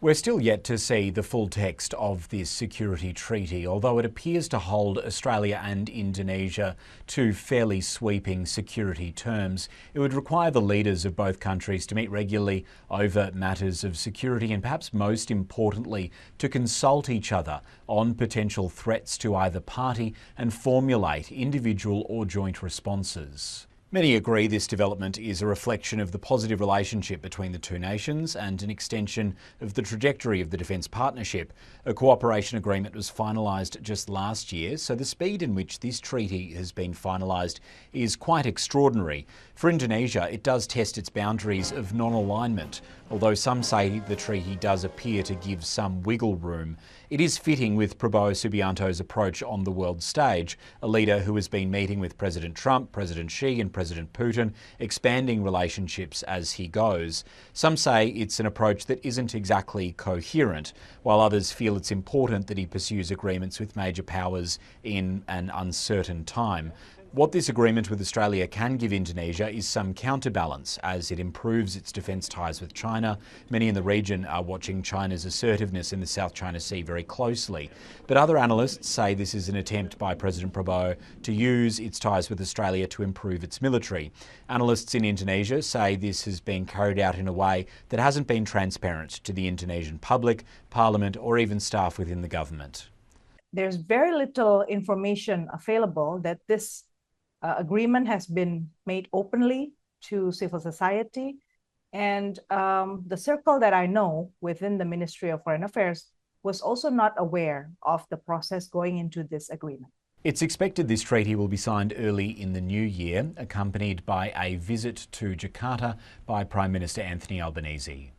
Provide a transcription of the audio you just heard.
We're still yet to see the full text of this security treaty, although it appears to hold Australia and Indonesia to fairly sweeping security terms. It would require the leaders of both countries to meet regularly over matters of security and, perhaps most importantly, to consult each other on potential threats to either party and formulate individual or joint responses. Many agree this development is a reflection of the positive relationship between the two nations and an extension of the trajectory of the defence partnership. A cooperation agreement was finalised just last year, so the speed in which this treaty has been finalised is quite extraordinary. For Indonesia, it does test its boundaries of non-alignment, although some say the treaty does appear to give some wiggle room. It is fitting with Prabowo Subianto's approach on the world stage, a leader who has been meeting with President Trump, President Xi and President Putin, expanding relationships as he goes. Some say it's an approach that isn't exactly coherent, while others feel it's important that he pursues agreements with major powers in an uncertain time. What this agreement with Australia can give Indonesia is some counterbalance as it improves its defence ties with China. Many in the region are watching China's assertiveness in the South China Sea very closely. But other analysts say this is an attempt by President Prabowo to use its ties with Australia to improve its military. Analysts in Indonesia say this has been carried out in a way that hasn't been transparent to the Indonesian public, parliament, or even staff within the government. There's very little information available that this agreement has been made openly to civil society. And the circle that I know within the Ministry of Foreign Affairs was also not aware of the process going into this agreement. It's expected this treaty will be signed early in the new year, accompanied by a visit to Jakarta by Prime Minister Anthony Albanese.